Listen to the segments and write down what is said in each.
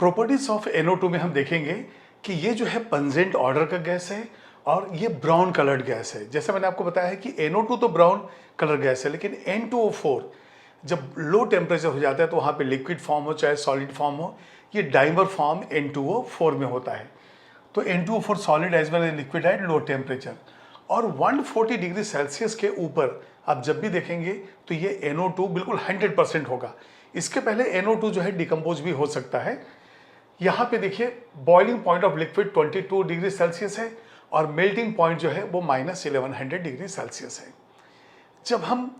Properties of NO2 में हम देखेंगे कि ये जो है पंजेंट ऑर्डर का गैस है और ये ब्राउन कलर्ड गैस है। जैसे मैंने आपको बताया है कि NO2 तो ब्राउन कलर गैस है, लेकिन N2O4 जब लो टेम्परेचर हो जाता है तो वहाँ पे लिक्विड फॉर्म हो चाहे सॉलिड फॉर्म हो, ये डाइमर फॉर्म N2O4 में होता है। तो N2O4 solid as well as liquid at low temperature. और 140 डिग्री सेल्सियस के ऊपर आप जब भी देखेंगे तो ये NO2 बिल्कुल 100% होगा। इसके पहले NO2 जो है डिकम्पोज भी हो सकता है। यहाँ पे देखिए boiling point of liquid 22 degree Celsius है और मेल्टिंग पॉइंट जो है वो -1100 डिग्री सेल्सियस है। जब हम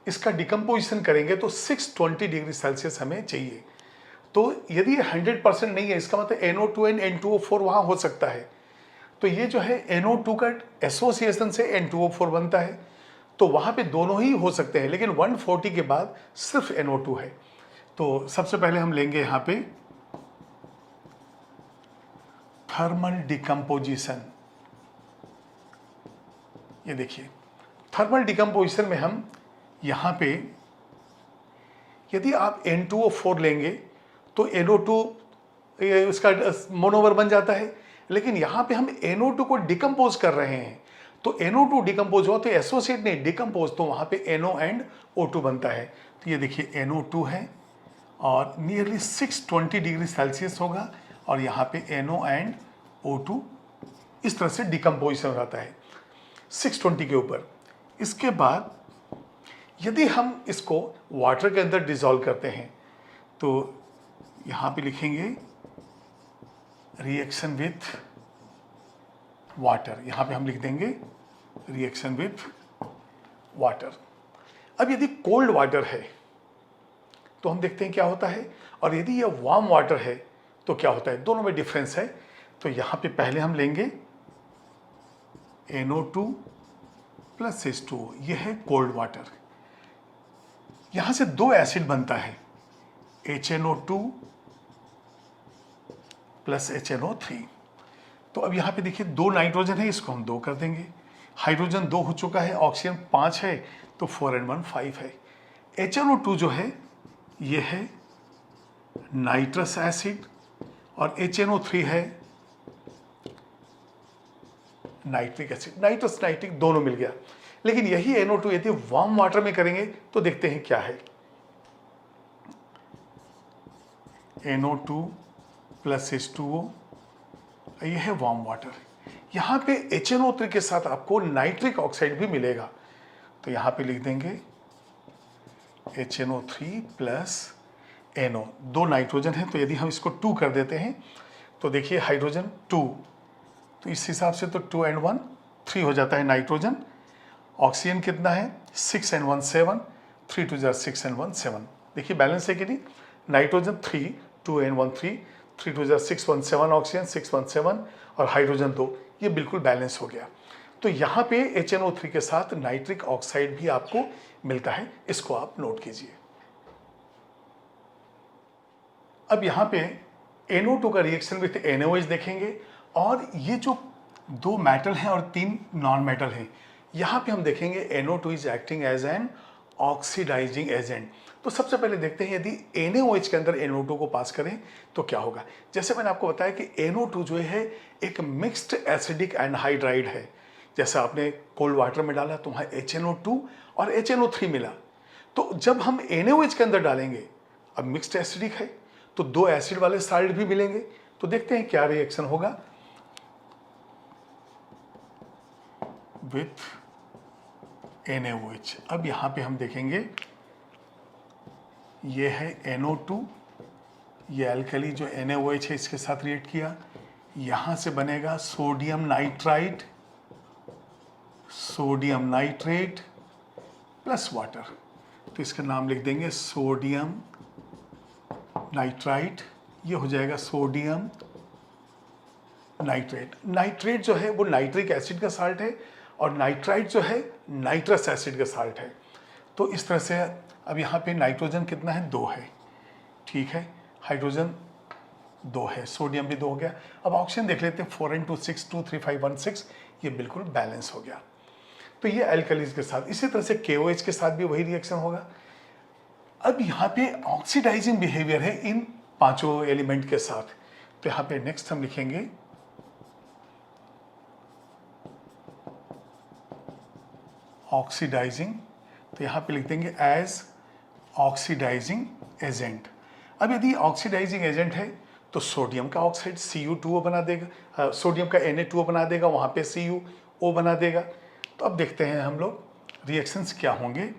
इसका डिकम्पोजिशन करेंगे तो 620 डिग्री सेल्सियस हमें चाहिए। तो यदि ये 100% नहीं है, इसका मतलब NO2 एंड N2O4 वहाँ हो सकता है। तो ये जो है NO2 का एसोसिएशन से N2O4 बनता है, तो वहाँ पे दोनों ही हो सकते हैं, लेकिन 140 के बाद सिर्फ NO2 है। तो सबसे पहले हम लेंगे यहाँ पे थर्मल डिकम्पोजिशन। ये देखिए थर्मल डिकम्पोजिशन में हम यहाँ पे यदि आप N2O4 लेंगे तो NO2 उसका मोनोमर बन जाता है, लेकिन यहाँ पे हम NO2 को डिकम्पोज कर रहे हैं तो NO2 डिकम्पोज हो तो एसोसिएट नहीं डिकम्पोज, तो वहाँ पे NO एंड O2 बनता है। तो ये देखिए NO2 है और नियरली 620 डिग्री सेल्सियस होगा और यहाँ पे NO एंड O2 इस तरह से डिकम्पोजिशन हो जाता है 620 के ऊपर। इसके बाद यदि हम इसको वाटर के अंदर डिसॉल्व करते हैं तो यहाँ पे लिखेंगे रिएक्शन विथ वाटर, यहाँ पे हम लिख देंगे रिएक्शन विथ वाटर। अब यदि कोल्ड वाटर है तो हम देखते हैं क्या होता है, और यदि यह वार्म वाटर है तो क्या होता है, दोनों में डिफरेंस है। तो यहाँ पे पहले हम लेंगे NO2 प्लस H2O, यह है कोल्ड वाटर। यहाँ से दो एसिड बनता है HNO2 प्लस HNO3। तो अब यहाँ पे देखिए दो नाइट्रोजन है, इसको हम दो कर देंगे। हाइड्रोजन दो हो चुका है, ऑक्सीजन 5 है, तो 4 and 1 5 है। HNO2 जो है ये है नाइट्रस एसिड और HNO3 है नाइट्रिक एसिड। नाइट्रस नाइट्रिक दोनों मिल गया। लेकिन यही NO2 यदि वार्म वाटर में करेंगे तो देखते हैं क्या है। NO2 प्लस H2O, ये है वार्म वाटर। यहाँ पे HNO3 के साथ आपको नाइट्रिक ऑक्साइड भी मिलेगा, तो यहाँ पे लिख देंगे HNO3 प्लस NO, दो नाइट्रोजन है, तो यदि हम इसको 2 कर देते हैं तो देखिए हाइड्रोजन 2, तो इस हिसाब से तो 2 and 1 3 हो जाता है नाइट्रोजन। ऑक्सीजन कितना है 6 and 1 7, 3 2 6 and 1 7। देखिए बैलेंस है कि नहीं, नाइट्रोजन 3, 2 and 1 3, 3 2 6 1 7 ऑक्सीजन 6 1 7 और हाइड्रोजन 2, ये बिल्कुल बैलेंस हो गया। तो यहाँ पे HNO3 के साथ नाइट्रिक ऑक्साइड भी आपको मिलता है, इसको आप नोट कीजिए। अब यहाँ पे NO2 का रिएक्शन विथ NaOH देखेंगे, और ये जो दो मेटल हैं और 3 नॉन मेटल हैं, यहाँ पे हम देखेंगे NO2 is acting as an oxidising agent. तो सबसे पहले देखते हैं यदि NaOH के अंदर NO2 को पास करें तो क्या होगा। जैसे मैंने आपको बताया कि NO2 जो है एक मिक्स्ड एसिडिक एनहाइड्राइड है। जैसे आपने कोल्ड वाटर में डाला तो वहाँ HNO2 और HNO3 मिला, तो जब हम NaOH के अंदर डालेंगे, अब मिक्स्ड एसिडिक है तो दो एसिड वाले साल्ट भी मिलेंगे, तो देखते हैं क्या रिएक्शन होगा विथ NaOH। अब यहाँ पे हम देखेंगे ये है NO2, ये एल्कली जो NaOH है इसके साथ रिएक्ट किया, यहाँ से बनेगा sodium nitrite, sodium nitrate plus water, तो इसका नाम लिख देंगे सोडियम नाइट्राइट, ये हो जाएगा सोडियम नाइट्रेट। नाइट्रेट जो है वो नाइट्रिक एसिड का साल्ट है और नाइट्राइट जो है नाइट्रस एसिड का साल्ट है। तो इस तरह से अब यहाँ पे नाइट्रोजन कितना है 2 है, ठीक है, हाइड्रोजन 2 है, सोडियम भी 2 हो गया। अब ऑक्सीजन देख लेते हैं 4 and 2 6 2 3 5 1 6, ये बिल्कुल बैलेंस हो गया। तो ये एल्कलीज के साथ, इसी तरह से KOH के साथ भी वही रिएक्शन होगा। अब यहाँ पे ऑक्सीडाइजिंग बिहेवियर है इन पांचों एलिमेंट के साथ। तो यहाँ पे नेक्स्ट हम लिखेंगे ऑक्सीडाइजिंग, तो यहाँ पे लिख देंगे एज ऑक्सीडाइजिंग एजेंट। अब यदि ऑक्सीडाइजिंग एजेंट है तो सोडियम का ऑक्साइड Cu2O बना देगा, सोडियम का Na2O बना देगा, वहाँ पे CuO बना देगा। तो अब देखते हैं हम लोग रिएक्शंस क्या होंगे।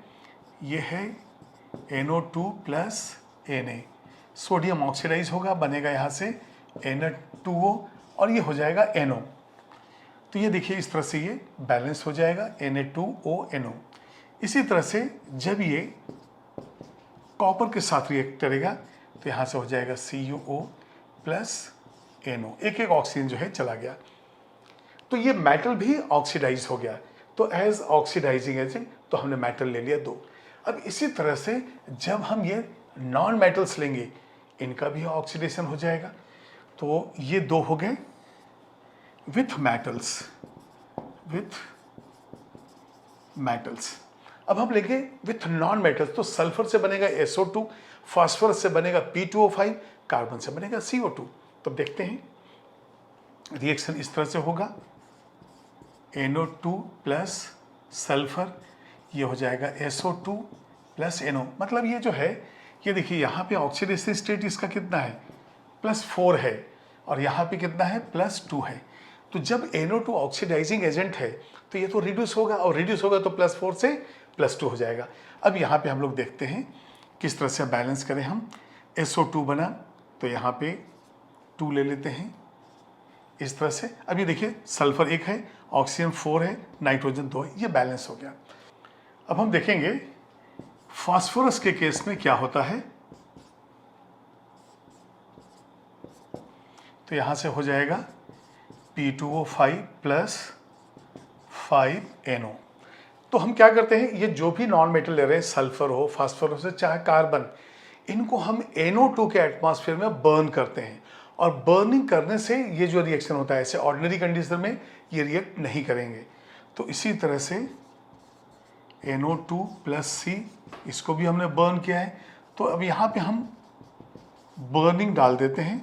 ये है NO2 plus Na, sodium oxidise होगा, बनेगा यहाँ से Na2O और ये हो जाएगा NO। तो ये देखिए इस तरह से ये बैलेंस हो जाएगा Na2O NO। इसी तरह से जब ये कॉपर के साथ रिएक्ट करेगा तो यहाँ से हो जाएगा CuO प्लस NO, एक एक ऑक्सीजन जो है चला गया। तो ये मेटल भी ऑक्सीडाइज हो गया। तो एज ऑक्सीडाइजिंग एजेंट तो हमने मेटल ले लिया 2। अब इसी तरह से जब हम ये नॉन मेटल्स लेंगे इनका भी ऑक्सीडेशन हो जाएगा। तो ये 2 हो गए विथ मेटल्स, अब हम लेंगे विथ नॉन मेटल्स। तो सल्फर से बनेगा SO2, फास्फोरस से बनेगा P2O5, कार्बन से बनेगा CO2। तो देखते हैं रिएक्शन इस तरह से होगा NO2 प्लस सल्फर, ये हो जाएगा SO2 प्लस NO। मतलब ये जो है ये देखिए यहाँ पे ऑक्सीडेशन स्टेट इसका कितना है +4 है और यहाँ पे कितना है +2 है। तो जब NO2 ऑक्सीडाइजिंग एजेंट है तो ये तो रिड्यूस होगा और रिड्यूस होगा तो +4 से +2 हो जाएगा। अब यहाँ पे हम लोग देखते हैं किस तरह से बैलेंस करें हम। SO2 बना तो यहाँ पे 2 ले लेते हैं इस तरह से। अब ये देखिए सल्फर 1 है, ऑक्सीजन 4 है, नाइट्रोजन 2 है, ये बैलेंस हो गया। अब हम देखेंगे फास्फोरस के केस में क्या होता है। तो यहाँ से हो जाएगा P2O5 प्लस 5NO। तो हम क्या करते हैं, ये जो भी नॉन मेटल ले रहे हैं, सल्फर हो, फास्फोरस हो, चाहे कार्बन, इनको हम NO2 के एटमॉस्फेयर में बर्न करते हैं। और बर्निंग करने से ये जो रिएक्शन होता है, ऐसे ऑर्डिनरी कंडीशन में ये रिएक्ट नहीं करेंगे। तो इसी तरह से NO2 प्लस C, इसको भी हमने बर्न किया है। तो अब यहाँ पे हम बर्निंग डाल देते हैं,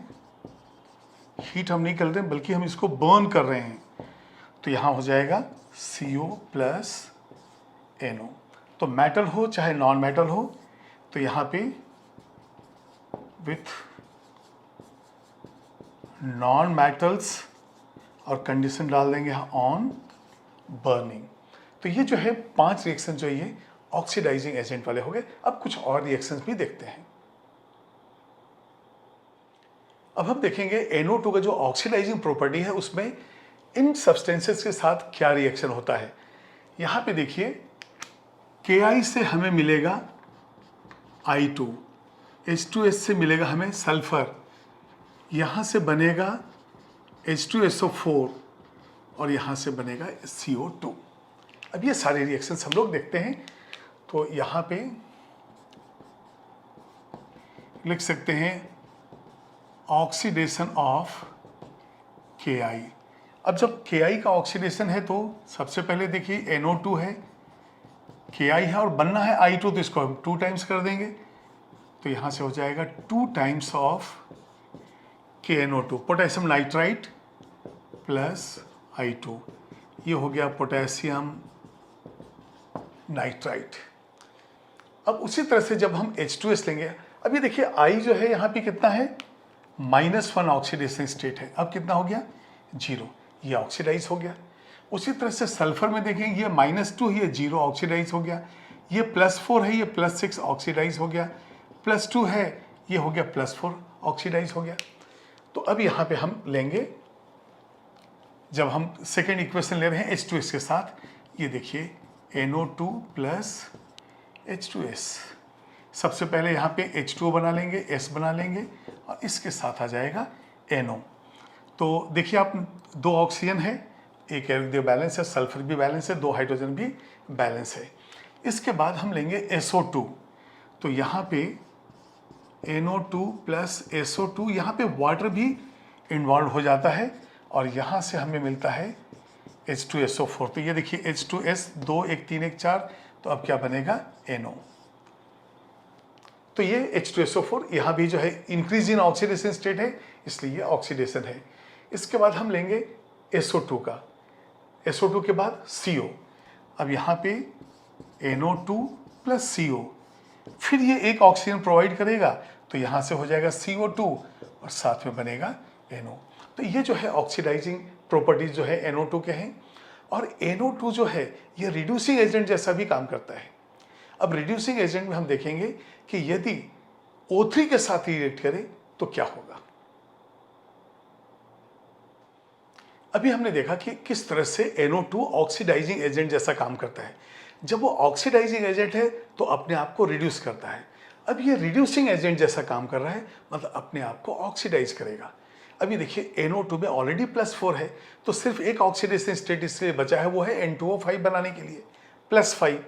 हीट हम नहीं कर रहे बल्कि हम इसको बर्न कर रहे हैं। तो यहाँ हो जाएगा CO प्लस NO। तो मेटल हो चाहे नॉन मेटल हो, तो यहाँ पे विथ नॉन मेटल्स और कंडीशन डाल देंगे ऑन बर्निंग। तो ये जो है 5 रिएक्शन जो ये ऑक्सीडाइजिंग एजेंट वाले हो गए। अब कुछ और रिएक्शंस भी देखते हैं। अब हम देखेंगे NO2 का जो ऑक्सीडाइजिंग प्रॉपर्टी है उसमें इन सब्सटेंसेस के साथ क्या रिएक्शन होता है। यहाँ पे देखिए Ki से हमें मिलेगा I2, H2S से मिलेगा हमें सल्फर, यहाँ से बनेगा H2SO4 और यहाँ से बनेगा CO2। अब ये सारे रिएक्शंस हम लोग देखते हैं। तो यहाँ पे लिख सकते हैं ऑक्सीडेशन ऑफ Ki। अब जब Ki का ऑक्सीडेशन है तो सबसे पहले देखिए NO2 है, Ki है और बनना है I2, तो इसको हम 2 टाइम्स कर देंगे। तो यहाँ से हो जाएगा 2 times of KNO2, potassium nitrite plus I2, ये हो गया पोटेशियम नाइट्राइट। अब उसी तरह से जब हम H2S लेंगे, अब ये देखिए I जो है यहाँ पे कितना है -1 ऑक्सीडेशन स्टेट है। अब कितना हो गया 0, ये ऑक्सीडाइज हो गया। उसी तरह से सल्फर में देखेंगे ये -2 है, ये 0 ऑक्सीडाइज हो गया। ये +4 है, ये +6 ऑक्सीडाइज हो गया। +2 है, ये हो गया +4 ऑक्सीडाइज हो गया। तो अब यहाँ पे हम लेंगे, जब हम सेकेंड इक्वेशन ले रहे हैं H2S के साथ, ये देखिए NO2 प्लस H2S। सबसे पहले यहाँ पे H2O बना लेंगे, S बना लेंगे और इसके साथ आ जाएगा NO। तो देखिए आप 2 ऑक्सीजन है, एक बैलेंस है, सल्फर भी बैलेंस है, 2 हाइड्रोजन भी बैलेंस है। इसके बाद हम लेंगे SO2। तो यहाँ पे NO2 प्लस SO2, यहाँ पे वाटर भी इन्वॉल्व हो जाता है और यहाँ से हमें मिलता है H2SO4। तो ये देखिए H2S 2 1 3 1 4, तो अब क्या बनेगा NO। तो ये H2SO4 यहाँ भी जो है इंक्रीज इन ऑक्सीडेशन स्टेट है, इसलिए ये ऑक्सीडेशन है। इसके बाद हम लेंगे SO2 का, SO2 के बाद CO। अब यहाँ पे NO2 प्लस CO, फिर ये एक ऑक्सीजन प्रोवाइड करेगा, तो यहाँ से हो जाएगा CO2 और साथ में बनेगा NO। तो ये जो है ऑक्सीडाइजिंग प्रॉपर्टीज जो है NO2 के हैं। और NO2 जो है ये रिड्यूसिंग एजेंट जैसा भी काम करता है। अब रिड्यूसिंग एजेंट में हम देखेंगे कि यदि O3 के साथ रिएक्ट करे तो क्या होगा। अभी हमने देखा कि किस तरह से NO2 ऑक्सीडाइजिंग एजेंट जैसा काम करता है। जब वो ऑक्सीडाइजिंग एजेंट है तो अपने आप को रिड्यूस करता है। अब ये रिड्यूसिंग एजेंट जैसा काम कर रहा है, मतलब अपने आप को ऑक्सीडाइज करेगा। अभी देखिए NO2 में ऑलरेडी +4 है, तो सिर्फ एक ऑक्सीडेशन स्टेट इससे बचा है, वो है N2O5 बनाने के लिए +5।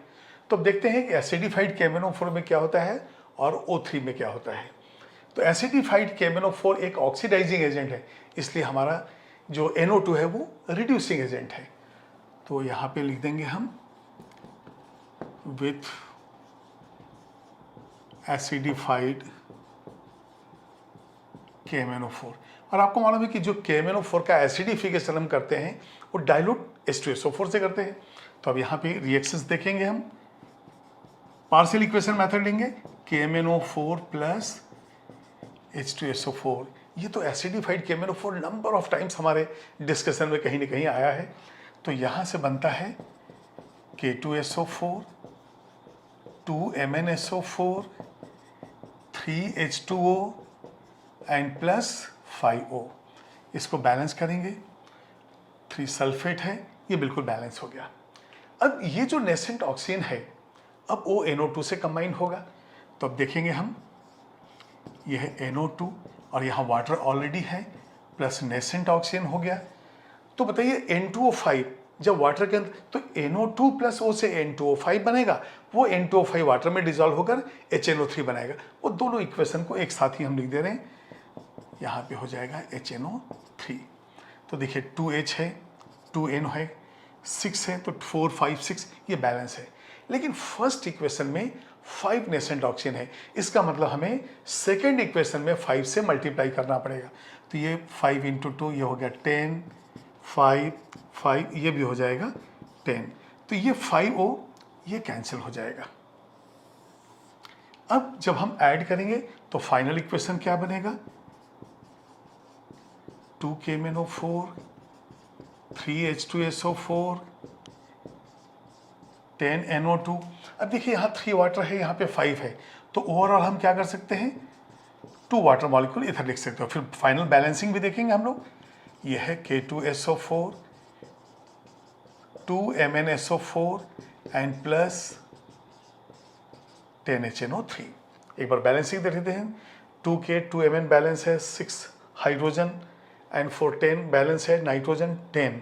तो अब देखते हैं कि एसिडिफाइड KMnO4 में क्या होता है और O3 में क्या होता है। तो एसिडिफाइड KMnO4 एक ऑक्सीडाइजिंग एजेंट है, इसलिए हमारा जो NO2 है वो रिड्यूसिंग एजेंट है। तो यहाँ पे लिख देंगे हम विथ एसिडिफाइड KMnO4। और आपको मालूम है कि जो KMnO4 का एसिडिफिकेशन हम करते हैं वो डाइल्यूट H2SO4 से करते हैं। तो अब यहाँ पे रिएक्शंस देखेंगे हम, पार्शियल इक्वेशन मेथड लेंगे, KMnO4 प्लस H2SO4। ये तो acidified KMnO4 number of times हमारे डिस्कशन में कहीं ना कहीं आया है। तो यहाँ से बनता है K2SO4, 2MnSO4, 3H2O and plus 5O। इसको बैलेंस करेंगे, 3 सल्फेट है, ये बिल्कुल बैलेंस हो गया। अब ये जो नेसेंट ऑक्सीजन है अब वो NO2 से कंबाइन होगा। तो अब देखेंगे हम, ये है NO2 और यहाँ वाटर ऑलरेडी है प्लस नेसेंट ऑक्सीजन हो गया। तो बताइए N2O5 जब वाटर के अंदर, तो NO2 प्लस O से N2O5 बनेगा, वो N2O5 वाटर में डिजॉल्व होकर HNO3 बनाएगा। वो दोनों इक्वेशन को एक साथ ही हम लिख दे रहे हैं, यहाँ पे हो जाएगा HNO3। तो देखिए 2H है, 2N है, 6 है, तो 4 5 6 ये बैलेंस है। लेकिन फर्स्ट इक्वेशन में 5 नेसेंट ऑक्सीजन है, इसका मतलब हमें सेकेंड इक्वेशन में 5 से मल्टीप्लाई करना पड़ेगा। तो ये 5 × 2 ये हो गया 10, 5 5 ये भी हो जाएगा 10। तो ये 5O ये कैंसिल हो जाएगा। अब जब हम ऐड करेंगे तो फाइनल इक्वेशन क्या बनेगा, 2 KMnO4, 3 H2SO4, 10 NO2। अब देखिए यहाँ 3 वाटर है, यहाँ पे 5 है, तो ओवरऑल हम क्या कर सकते हैं, 2 वाटर मॉलिक्यूल इधर लिख सकते हो। फिर फाइनल बैलेंसिंग भी देखेंगे हम लोग। ये है K2SO4, 2 MnSO4 and plus 10 HNO3। एक बार बैलेंसिंग देख लेते हैं, 2K 2Mn बैलेंस है 6 हाइड्रोजन एंड 4 10 बैलेंस है नाइट्रोजन 10।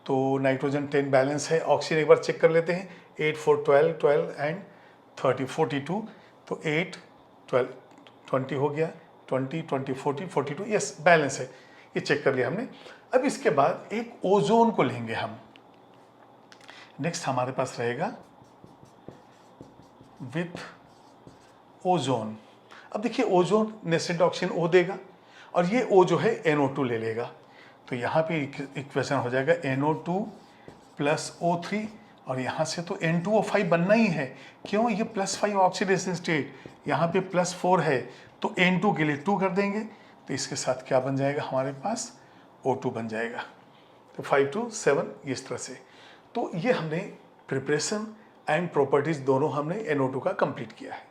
तो नाइट्रोजन 10 बैलेंस है। ऑक्सीजन एक बार चेक कर लेते हैं, 8 4 12 12 एंड 30 42। तो 8 12 20 हो गया, 20 20 40 42, यस बैलेंस है, ये चेक कर लिया हमने। अब इसके बाद एक ओजोन को लेंगे हम। नेक्स्ट हमारे पास रहेगा विथ ओजोन। अब देखिए ओजोन नेसेंट ऑक्सीजन O देगा और ये O जो है NO2 ले लेगा। तो यहाँ पे इक्वेशन हो जाएगा NO2 प्लस O3 और यहाँ से तो N2O5 बनना ही है। क्यों, ये +5 ऑक्सीडेशन स्टेट, यहाँ पे +4 है, तो N2 के लिए 2 कर देंगे, तो इसके साथ क्या बन जाएगा हमारे पास, O2 बन जाएगा। तो 5 to 7 इस तरह से। तो ये हमने प्रिपरेशन एंड प्रॉपर्टीज दोनों हमने NO2 का कंप्लीट किया है।